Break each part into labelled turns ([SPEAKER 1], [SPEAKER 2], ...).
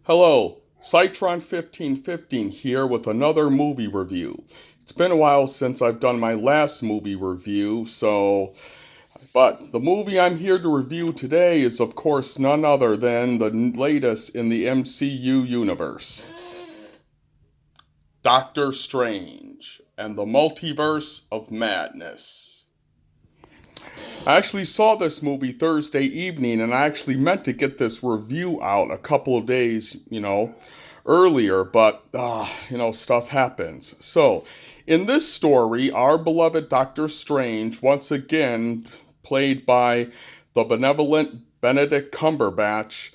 [SPEAKER 1] Hello, Citron 1515 here with another movie review. It's been a while since I've done my last movie review, but the movie I'm here to review today is of course none other than the latest in the MCU universe. Doctor Strange and the Multiverse of Madness. I actually saw this movie Thursday evening, and I actually meant to get this review out a couple of days, earlier, but, stuff happens. So, in this story, our beloved Doctor Strange, once again played by the benevolent Benedict Cumberbatch,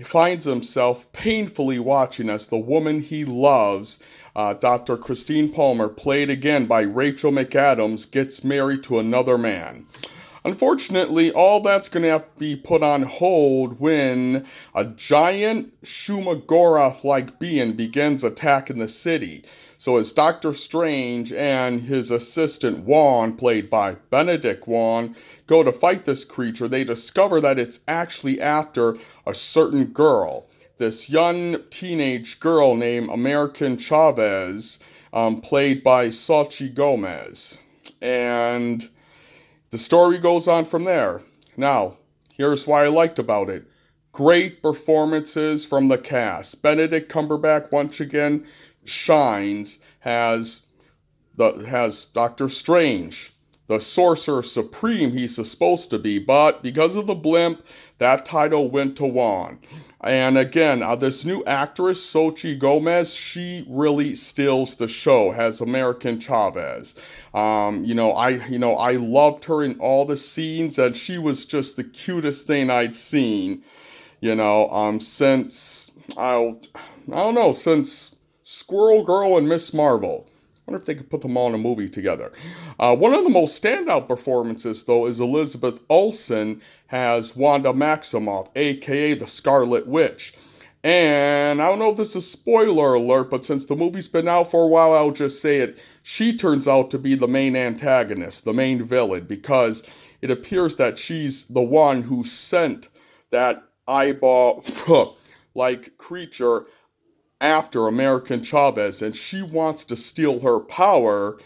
[SPEAKER 1] finds himself painfully watching as the woman he loves, Dr. Christine Palmer, played again by Rachel McAdams, gets married to another man. Unfortunately, all that's going to have to be put on hold when a giant Shumagorath-like being begins attacking the city. So as Doctor Strange and his assistant Wong, played by Benedict Wong, go to fight this creature, they discover that it's actually after a certain girl. This young teenage girl named American Chavez, played by Xochitl Gomez. And the story goes on from there. Now, here's why I liked about it. Great performances from the cast. Benedict Cumberbatch once again shines, has Doctor Strange, the Sorcerer Supreme he's supposed to be, but because of the blimp, that title went to Wong. And again, this new actress, Xochitl Gomez, she really steals the show as American Chavez. I loved her in all the scenes, and she was just the cutest thing I'd seen, since, I don't know, since Squirrel Girl and Miss Marvel. I wonder if they could put them all in a movie together. One of the most standout performances, though, is Elizabeth Olsen as Wanda Maximoff, aka the Scarlet Witch. And I don't know if this is spoiler alert, but since the movie's been out for a while, I'll just say it. She turns out to be the main antagonist, the main villain, because it appears that she's the one who sent that eyeball-like creature after American Chavez, and she wants to steal her power,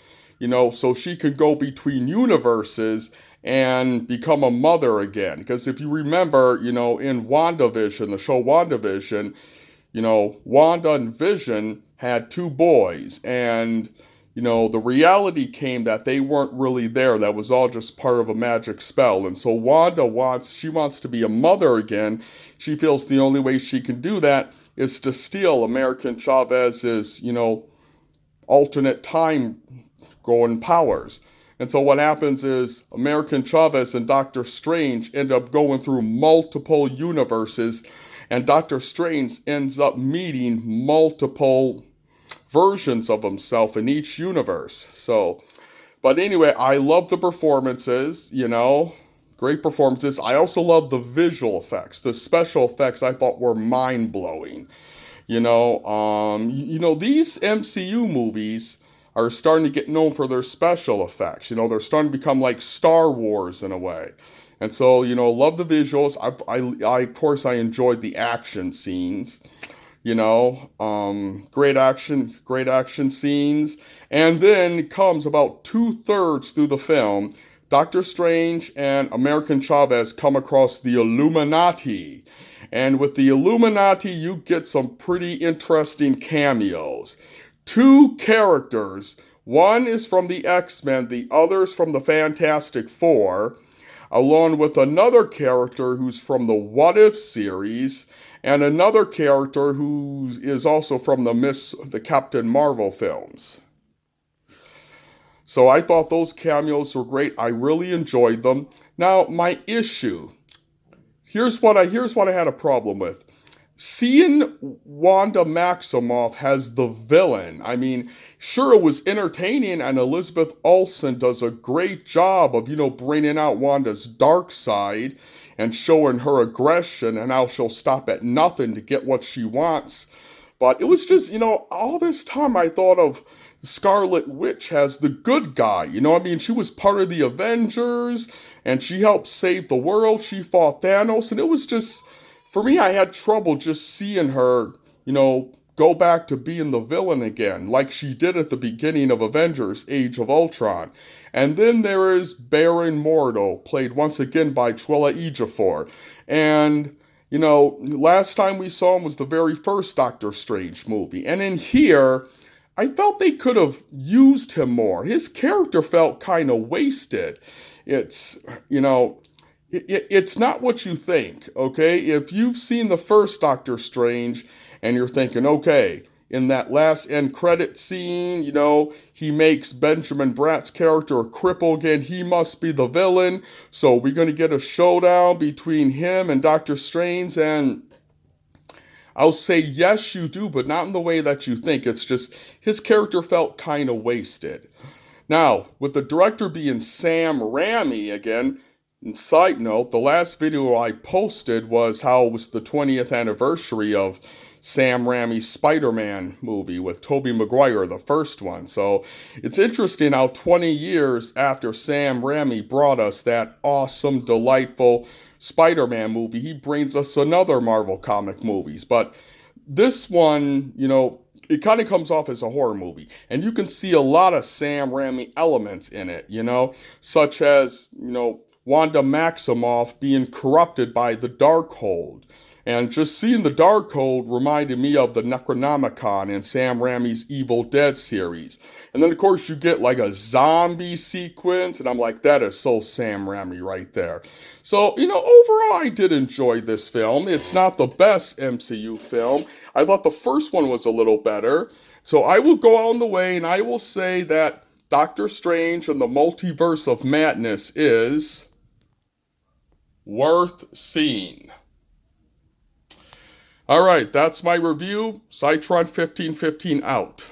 [SPEAKER 1] so she can go between universes and become a mother again. Because if you remember, in WandaVision, the show WandaVision, Wanda and Vision had two boys, and, the reality came that they weren't really there. That was all just part of a magic spell. And so Wanda wants to be a mother again. She feels the only way she can do that is to steal American Chavez's, alternate time going powers. And so what happens is American Chavez and Doctor Strange end up going through multiple universes, and Doctor Strange ends up meeting multiple versions of himself in each universe. But anyway, I love the performances, great performances. I also love the visual effects. The special effects I thought were mind-blowing. These MCU movies are starting to get known for their special effects. They're starting to become like Star Wars in a way. And so, love the visuals. Of course, I enjoyed the action scenes. Great action scenes. And then comes about 2/3 through the film, Doctor Strange and American Chavez come across the Illuminati. And with the Illuminati, you get some pretty interesting cameos. Two characters, one is from the X-Men, the other is from the Fantastic Four, along with another character who's from the What If series, and another character who is also from the Captain Marvel films. So I thought those cameos were great. I really enjoyed them. Now, my issue. Here's what I had a problem with. Seeing Wanda Maximoff as the villain. I mean, sure, it was entertaining, and Elizabeth Olsen does a great job of, bringing out Wanda's dark side and showing her aggression and how she'll stop at nothing to get what she wants. But it was just, all this time I thought of Scarlet Witch as the good guy. She was part of the Avengers, and she helped save the world. She fought Thanos, and it was just, for me, I had trouble just seeing her go back to being the villain again, like she did at the beginning of Avengers Age of Ultron. And then there is Baron Mordo, played once again by Chiwetel Ejiofor. And, last time we saw him was the very first Doctor Strange movie. And in here, I felt they could have used him more. His character felt kind of wasted. It's, it's not what you think, okay? If you've seen the first Doctor Strange and you're thinking, okay, in that last end credit scene, he makes Benjamin Bratt's character a cripple again. He must be the villain. So we're going to get a showdown between him and Doctor Strange. And I'll say, yes, you do, but not in the way that you think. It's just his character felt kind of wasted. Now, with the director being Sam Raimi again, side note, the last video I posted was how it was the 20th anniversary of Sam Raimi's Spider-Man movie with Tobey Maguire, the first one. So it's interesting how 20 years after Sam Raimi brought us that awesome, delightful Spider-Man movie, he brings us another Marvel comic movies. But this one, it kind of comes off as a horror movie. And you can see a lot of Sam Raimi elements in it, such as, Wanda Maximoff being corrupted by the Darkhold. And just seeing the Darkhold reminded me of the Necronomicon in Sam Raimi's Evil Dead series. And then, of course, you get like a zombie sequence, and I'm like, that is so Sam Raimi right there. So, overall, I did enjoy this film. It's not the best MCU film. I thought the first one was a little better. So I will go on the way, and I will say that Doctor Strange and the Multiverse of Madness is worth seeing. All right, that's my review. Cytron 1515 out.